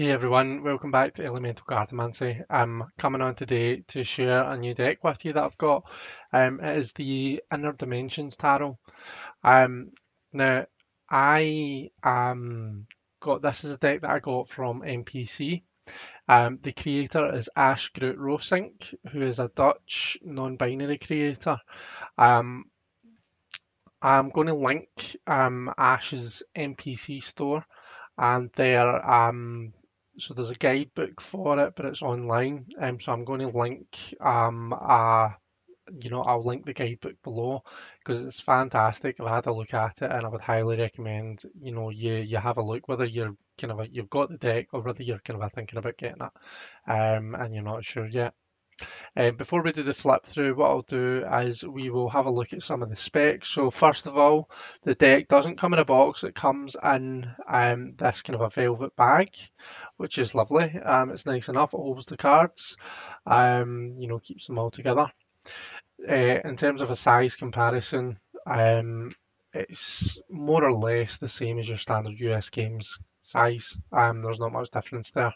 Hey everyone, welcome back to Elemental Cartomancy. I'm coming on today to share a new deck with you that I've got. It is the Inner Dimensions Tarot. Um, Now, I got this is a deck that I got from NPC. The creator is Ashe Groot Roessink, who is a Dutch non-binary creator. Um, I'm going to link Ashe's NPC store and so there's a guidebook for it, but it's online. So I'm going to link I'll link the guidebook below because it's fantastic. I've had a look at it and I would highly recommend, you have a look whether you've got the deck or whether you're kind of thinking about getting it, and you're not sure yet. Before we do the flip through, what I'll do is we will have a look at some of the specs. So first of all, the deck doesn't come in a box. It comes in this kind of a velvet bag, which is lovely. It's nice enough. It holds the cards, keeps them all together. In terms of a size comparison, it's more or less the same as your standard US games size. There's not much difference there.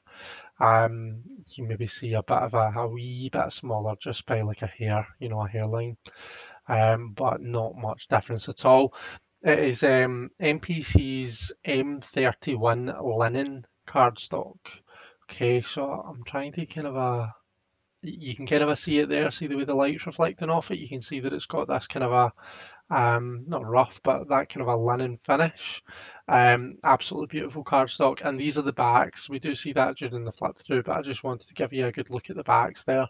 You maybe see a bit of a wee bit smaller just by like a hair, a hairline, but not much difference at all. It is NPC's M31 linen cardstock. Okay, so I'm trying to you can kind of see it there, see the way the light's reflecting off it. You can see that it's got this kind of a not rough, but that kind of a linen finish. Absolutely beautiful cardstock, and these are the backs. We do see that during the flip through, but I just wanted to give you a good look at the backs there.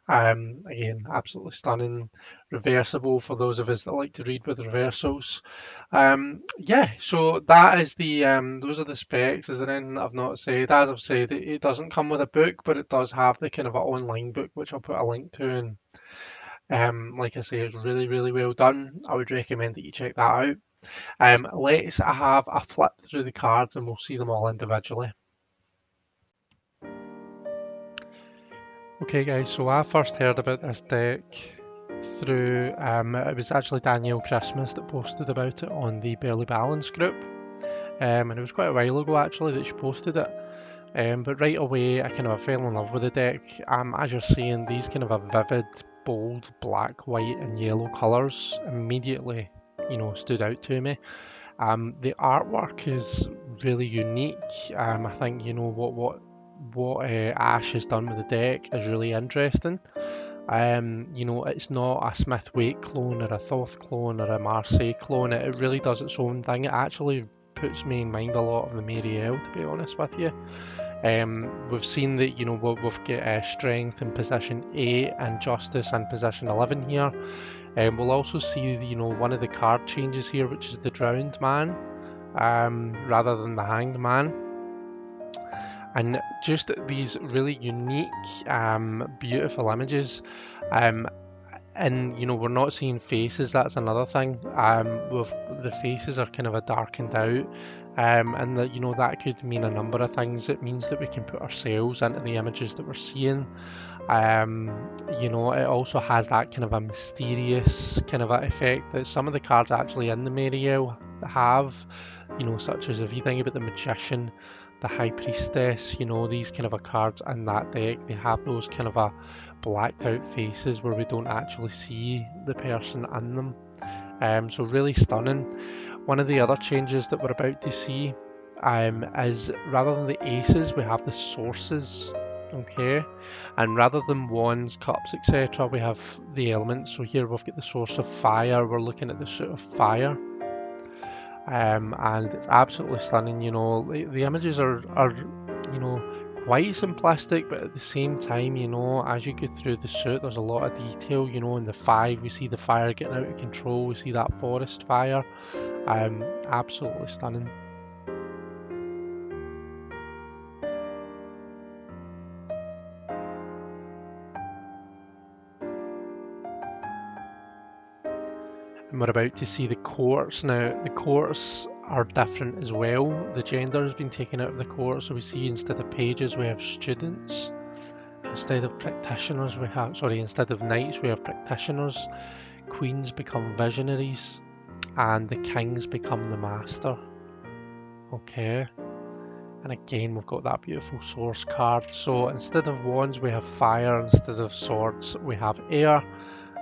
Again, absolutely stunning, reversible for those of us that like to read with reversals. Yeah, so that is those are the specs. Is there anything that I've not said? As I've said, it doesn't come with a book, but it does have the kind of an online book, which I'll put a link to, and like I say, it's really, really well done. I would recommend that you check that out. Let's have a flip through the cards and we'll see them all individually. Okay guys, so I first heard about this deck through, it was actually Danielle Christmas that posted about it on the Barely Balanced group. And it was quite a while ago actually that she posted it. But right away I kind of fell in love with the deck. As you're seeing, these kind of a vivid, bold black, white and yellow colours immediately, stood out to me. The artwork is really unique. I think, what Ashe has done with the deck is really interesting. It's not a Smith Waite clone or a Thoth clone or a Marseille clone. It really does its own thing. It actually puts me in mind a lot of the Marielle, to be honest with you. We've seen that we've got strength in position 8 and justice in position 11 here. We'll also see one of the card changes here, which is the drowned man, rather than the hanged man. And just these really unique, beautiful images. And we're not seeing faces. That's another thing. With the faces are kind of a darkened out, and that could mean a number of things. It means that we can put ourselves into the images that we're seeing. It also has that kind of a mysterious kind of a effect that some of the cards actually in the Marielle have. Such as if you think about the Magician, the High Priestess, these kind of a cards in that deck, they have those kind of a blacked out faces where we don't actually see the person in them. So really stunning. One of the other changes that we're about to see is rather than the aces, we have the sources. Okay, and rather than wands, cups, etc., we have the elements. So here we've got the source of fire. We're looking at the suit of fire. And it's absolutely stunning. The images are quite simplistic, but at the same time, as you go through the suit, there's a lot of detail. In the 5, we see the fire getting out of control. We see that forest fire. Absolutely stunning. And we're about to see the courts. Now, the courts are different as well. The gender has been taken out of the court, so we see instead of pages, we have students. Instead of instead of knights, we have practitioners. Queens become visionaries, and the kings become the master. Okay. And again, we've got that beautiful source card. So instead of wands, we have fire. Instead of swords, we have air.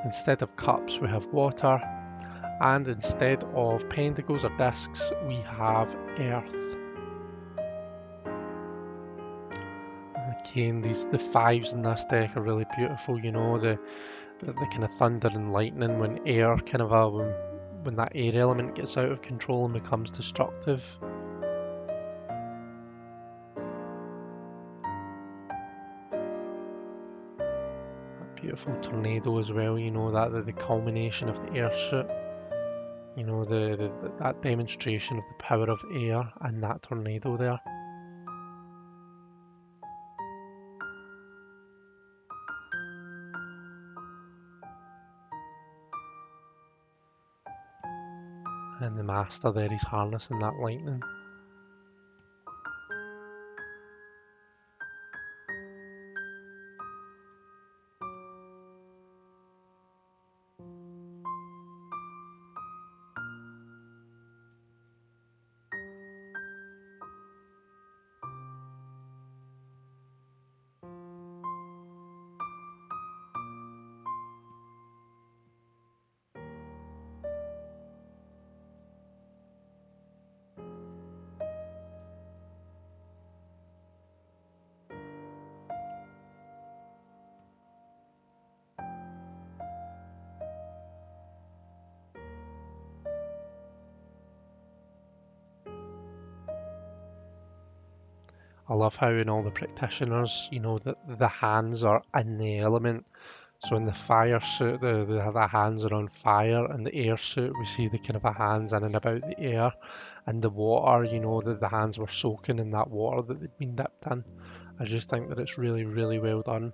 Instead of cups, we have water. And instead of pentacles or discs, we have earth. Again, the fives in this deck are really beautiful. You know, the kind of thunder and lightning when air kind of when that air element gets out of control and becomes destructive. Beautiful tornado as well, you know, that the culmination of the air suit, you know, that demonstration of the power of air and that tornado there. And the master there, he's harnessing that lightning. I love how in all the practitioners, you know, the hands are in the element. So in the fire suit, the hands are on fire, and the air suit, we see the kind of a hands in and about the air, and the water, you know, that the hands were soaking in that water that they'd been dipped in. I just think that it's really, really well done.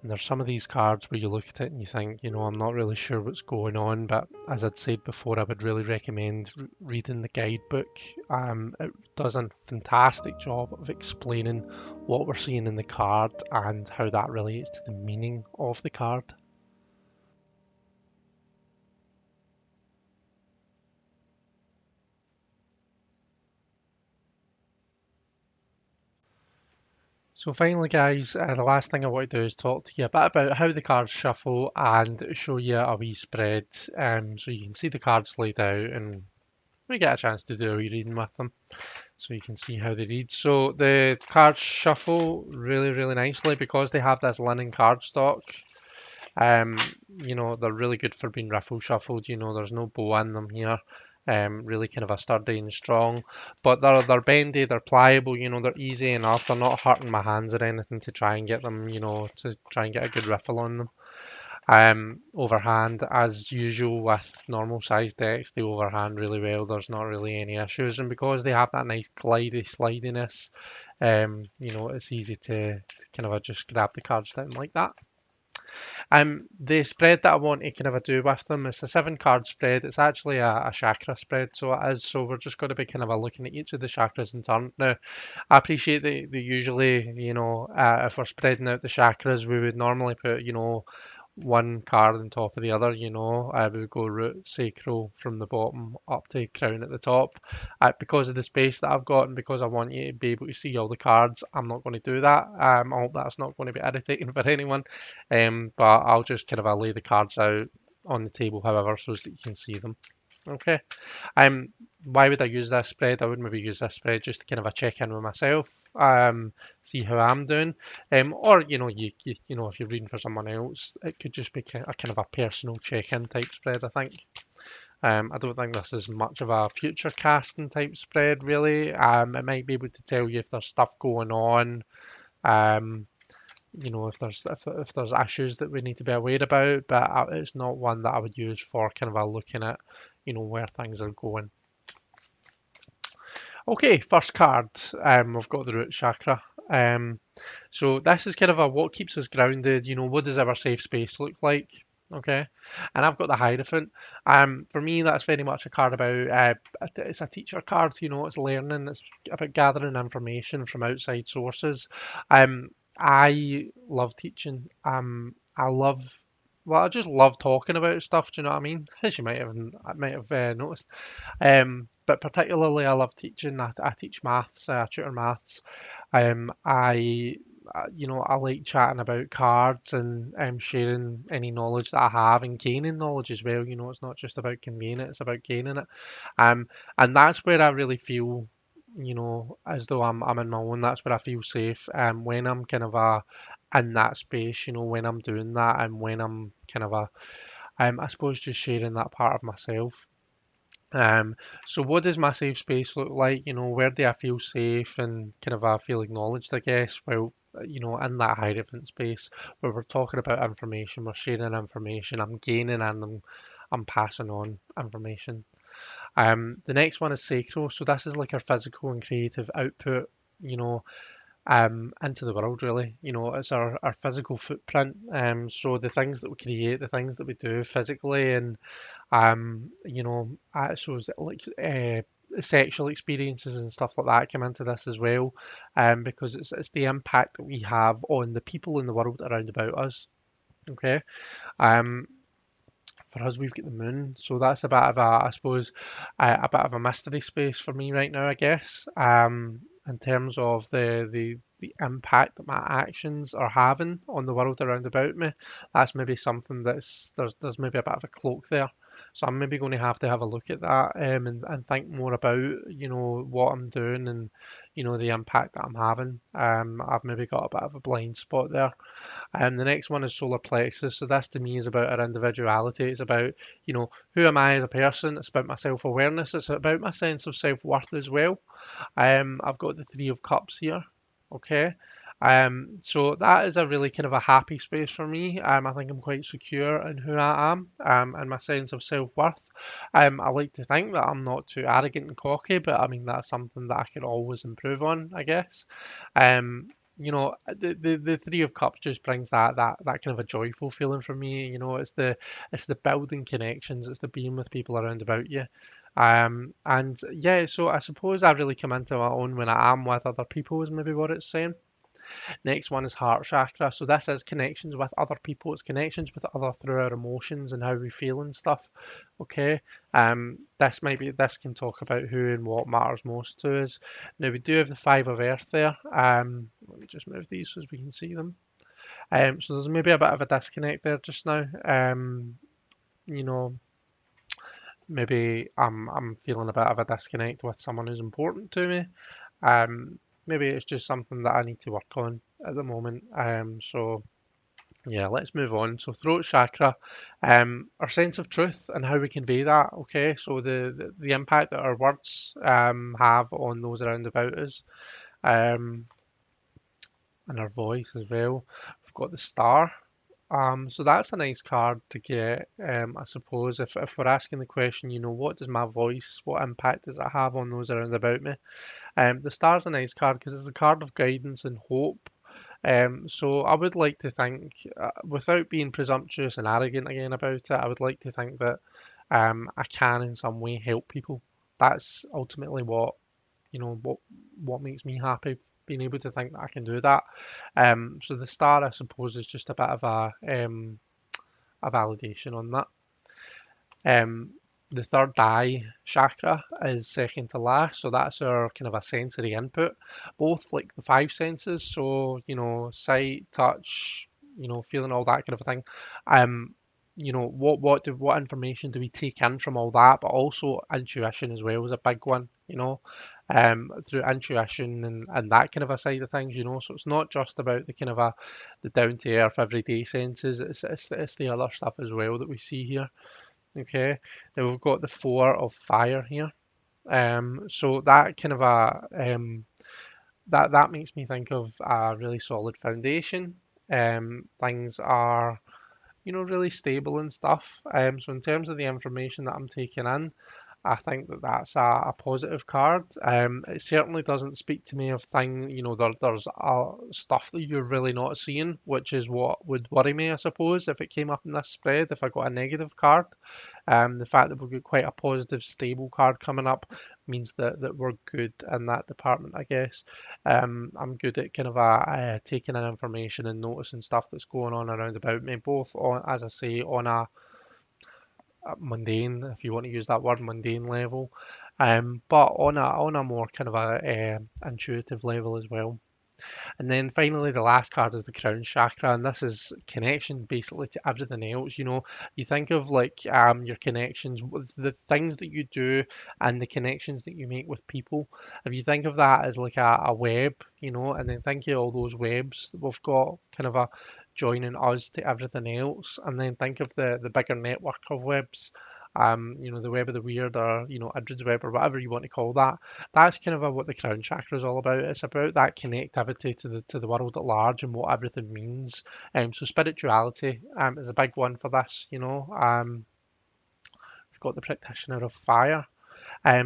And there's some of these cards where you look at it and you think, you know, I'm not really sure what's going on, but as I'd said before, I would really recommend reading the guidebook. It does a fantastic job of explaining what we're seeing in the card and how that relates to the meaning of the card. So finally, guys, the last thing I want to do is talk to you a bit about how the cards shuffle and show you a wee spread, so you can see the cards laid out and we get a chance to do a wee reading with them. So you can see how they read. So the cards shuffle really, really nicely because they have this linen cardstock. Um, you know, they're really good for being riffle shuffled. You know, there's no bow in them here. Really kind of a sturdy and strong, but they're bendy, they're pliable. You know, they're easy enough. They're not hurting my hands or anything to try and get them. You know, to try and get a good riffle on them. Overhand, as usual with normal size decks, they overhand really well. There's not really any issues, and because they have that nice glidey slidiness, you know, it's easy to kind of just grab the cards down like that. The spread that I want to kind of do with them is a 7 card spread. It's actually a chakra spread, so it is. So we're just going to be kind of looking at each of the chakras in turn. Now, I appreciate that they usually, you know, if we're spreading out the chakras, we would normally put, you know, one card on top of the other, you know. We would go root, sacral from the bottom up to crown at the top. Because of the space that I've got and because I want you to be able to see all the cards, I'm not going to do that. I hope that's not going to be irritating for anyone. But I'll just kind of lay the cards out on the table, however, so that you can see them. Okay. Why would I use this spread? I would maybe use this spread just to kind of check in with myself, see how I'm doing, or you know, you know, if you're reading for someone else, it could just be a kind of a personal check-in type spread. I think. I don't think this is much of a future casting type spread, really. It might be able to tell you if there's stuff going on. Um, you know, if there's issues that we need to be aware about, but it's not one that I would use for kind of looking at, you know, where things are going. Okay, first card, we've got the root chakra. So this is kind of what keeps us grounded, you know, what does our safe space look like? Okay, and I've got the Hierophant. For me, that's very much a card about it's a teacher card. It's learning. It's about gathering information from outside sources. I love teaching. Well, I just love talking about stuff. Do you know what I mean? As you might have noticed. But particularly, I love teaching. I teach maths. I tutor maths. I like chatting about cards and sharing any knowledge that I have and gaining knowledge as well. It's not just about conveying it; it's about gaining it. Um, and that's where I really feel, as though I'm in my own. That's where I feel safe. When I'm kind of in that space, when I'm doing that, and when I'm kind of I suppose just sharing that part of myself. Um, so what does my safe space look like? Where do I feel safe and kind of I feel acknowledged, I guess? Well, in that high different space where we're talking about information, we're sharing information, I'm gaining and I'm passing on information. The next one is sacral. So this is like our physical and creative output, you know, into the world really. It's our physical footprint. So the things that we create, the things that we do physically and so is it like sexual experiences and stuff like that come into this as well, because it's the impact that we have on the people in the world around about us. Okay. Um, for us, we've got the moon, so that's a bit of I suppose, a bit of a mystery space for me right now, I guess. In terms of the impact that my actions are having on the world around about me, that's maybe something there's maybe a bit of a cloak there. So I'm maybe going to have a look at that, and think more about what I'm doing and the impact that I'm having. I've maybe got a bit of a blind spot there. The next one is solar plexus. So this to me is about our individuality. It's about, who am I as a person? It's about my self-awareness. It's about my sense of self-worth as well. I've got the Three of Cups here. Okay. So that is a really kind of a happy space for me. I think I'm quite secure in who I am, and my sense of self-worth. I like to think that I'm not too arrogant and cocky, but I mean that's something that I can always improve on, I guess. The Three of Cups just brings that kind of a joyful feeling for me. It's the building connections, it's the being with people around about you. And yeah, so I suppose I really come into my own when I am with other people, is maybe what it's saying. Next one is heart chakra. So this is connections with other people. It's connections with other through our emotions and how we feel and stuff. Okay. This can talk about who and what matters most to us. Now we do have the Five of Earth there. Let me just move these so we can see them. So there's maybe a bit of a disconnect there just now. You know, maybe I'm feeling a bit of a disconnect with someone who's important to me. Um, Maybe it's just something that I need to work on at the moment. So yeah, let's move on. So throat chakra, our sense of truth and how we convey that. Okay, so the impact that our words have on those around about us, um, and our voice as well. We've got the star. So that's a nice card to get. I suppose if we're asking the question, what does my voice, what impact does it have on those around about me? The star's a nice card because it's a card of guidance and hope. So I would like to think, without being presumptuous and arrogant again about it, I would like to think that I can in some way help people. That's ultimately what makes me happy, being able to think that I can do that. So the star, I suppose, is just a bit of a validation on that. Um, the third eye chakra is second to last, so that's our kind of a sensory input, both like the five senses, so sight, touch, feeling, all that kind of a thing. Um, what information do we take in from all that, but also intuition as well is a big one, through intuition and that kind of a side of things, so it's not just about the kind of the down to earth everyday senses, it's the other stuff as well that we see here. Okay, then we've got the Four of Fire here. So that kind of that makes me think of a really solid foundation. Things are, really stable and stuff. So in terms of the information that I'm taking in, I think that that's a positive card. It certainly doesn't speak to me of there's stuff that you're really not seeing, which is what would worry me, I suppose, if it came up in this spread, if I got a negative card. The fact that we've got quite a positive, stable card coming up means that we're good in that department, I guess. I'm good at kind of taking in information and noticing stuff that's going on around about me, both on, as I say, on a mundane, if you want to use that word, mundane level, but on a more kind of intuitive level as well. And then finally, the last card is the crown chakra, and this is connection basically to everything else. You think of like your connections with the things that you do and the connections that you make with people. If you think of that as like a web, and then think of all those webs that we've got kind of a joining us to everything else, and then think of the bigger network of webs. The web of the weird, or Idrid's web, or whatever you want to call that. That's kind of what the crown chakra is all about. It's about that connectivity to the world at large and what everything means. So spirituality is a big one for this. We've got the practitioner of fire.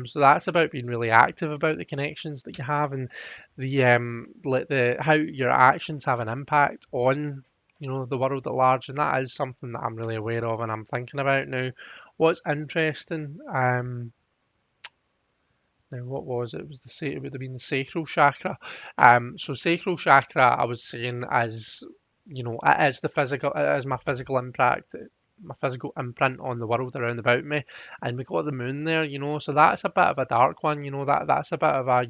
So that's about being really active about the connections that you have, and the how your actions have an impact on the world at large, and that is something that I'm really aware of and I'm thinking about now. What's interesting, now, what was it? It would have been the sacral chakra. So sacral chakra, I was saying, as it is it is my physical imprint on the world around about me, and we got the moon there, so that's a bit of a dark one, that's a bit of a,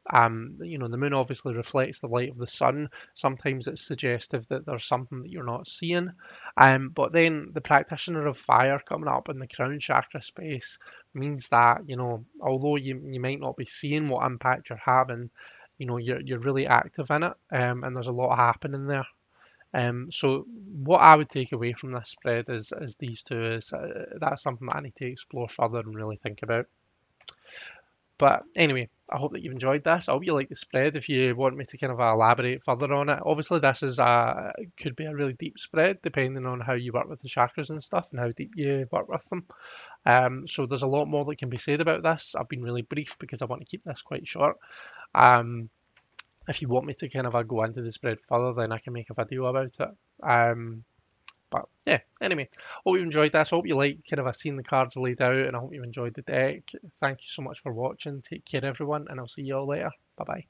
the moon obviously reflects the light of the sun. Sometimes it's suggestive that there's something that you're not seeing. But then the practitioner of fire coming up in the crown chakra space means that, although you might not be seeing what impact you're having, you're really active in it, and there's a lot happening there. So what I would take away from this spread is these two is that's something that I need to explore further and really think about. But anyway, I hope that you've enjoyed this. I hope you like the spread. If you want me to kind of elaborate further on it, obviously this is could be a really deep spread depending on how you work with the chakras and stuff and how deep you work with them. So there's a lot more that can be said about this. I've been really brief because I want to keep this quite short. Um, if you want me to kind of go into the spread further, then I can make a video about it. But yeah, anyway, hope you enjoyed this. I hope you like kind of seeing the cards laid out, and I hope you enjoyed the deck. Thank you so much for watching. Take care, everyone, and I'll see you all later. Bye bye.